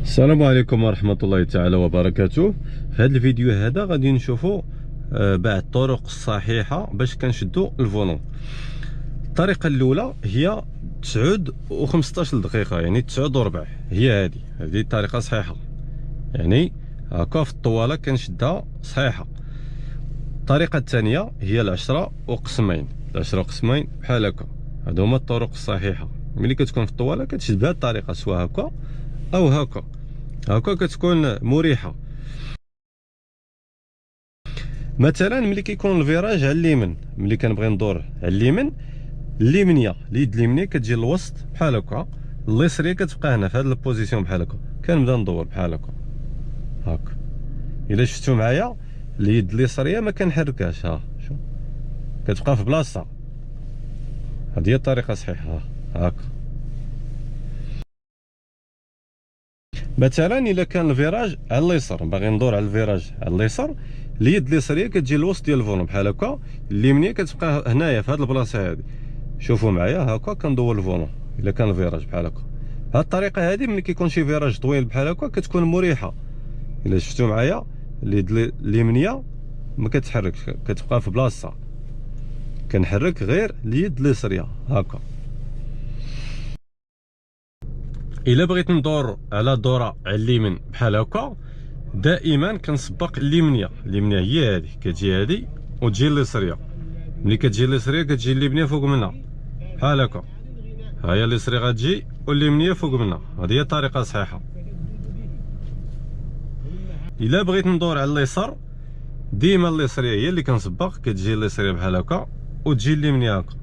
السلام عليكم ورحمة الله تعالى وبركاته. في هذا الفيديو هذا غادي نشوفوا بعض الطرق الصحيحة باش كنشدوا الفولون. الطريقة الأولى هي 9 و15 دقيقة، يعني 9 وربع، هي هذه الطريقة صحيحة، يعني هكا في الطوالة كنشدها صحيحة. الطريقة الثانية هي 10 وقسمين، 10 وقسمين بحال هكا. هادو هما الطرق الصحيحة. ملي كتكون في الطوالة كتشد بهذه الطريقة، سواء هكا أو هكا، هكا كتكون مريحة. مثلا ملي كيكون الفيراج على اليمين، ملي كنبغي ندور على اليمين، اليمنيه اليد اليمنيه كتجي للوسط بحال هكا، اليسريه كتبقى هنا في هذه البوزيسيون بحال هكا. كنبدا ندور بحال هكا هكا. الا شفتوا معايا اليد اليسريه ما كنحركهاش، ها شوف كتبقى في بلاصتها. هذه هي الطريقه الصحيحه، هكا. مثلا الا كان الفيراج على اليسار، باغي ندور على الفيراج على اليسار، اليد اليسريه كتجي للوسط ديال الفولون بحال هكا، اليمنيه كتبقى هنايا في هذه البلاصه هذه. شوفوا معايا هكا كندور الفولون الا كان الفيراج بحال هكا. هاد الطريقه هذه ملي كيكون شي فيراج طويل بحال هكا كتكون مريحه. الا شفتوا معايا اليد اليمنيه ما كتحركش، كتبقى في بلاصتها. كنحرك غير اليد اليسريه هكا. الا بغيت ندور على دوره على اليمين بحال هكا، دائما كنسبق اليمنيه هي هذه، كتجي هذه وتجي اليسريه. ملي كتجي اليسريه كتجي اليمنيه فوق منها بحال هكا. ها هي اليسريه غتجي واليمنيه فوق منها. هذه هي الطريقه الصحيحه. الا بغيت ندور على اليسار، ديما اليسريه هي اللي كنسبق، كتجي اليسريه بحال هكا وتجي اليمنيه هكا.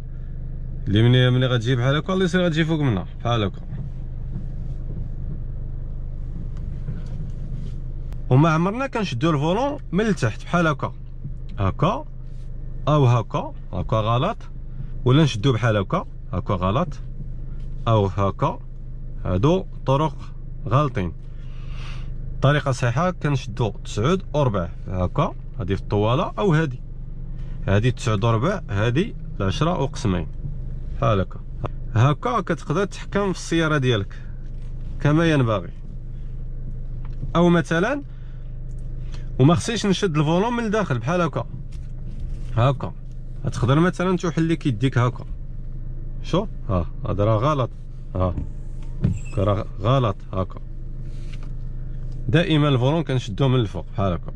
اليمنيه ملي غتجي بحال هكا اليسريه غتجي فوق منها بحال هكا. وما عمرنا كنشدو الفولون من التحت بحال هكا، هكا او هكا، هكا غلط، ولا نشدو بحال هكا، هكا غلط، او هكا. هادو طرق غالطين. الطريقه الصحيحه كنشدو 9 وربع هكا، هادي في الطواله، او هادي 9 وربع، هادي 10 وقسمين بحال هكا. هكا كتقدر تحكم في السياره ديالك كما ينبغي. او مثلا وما خصنيش نشد الفولون من الداخل بحال هكا، هكا. تقدر مثلا توحل لك يديك هكا، شوف هذا راه غلط، راه غلط. هكا دائما الفولون كنشدوه من الفوق بحال هكا.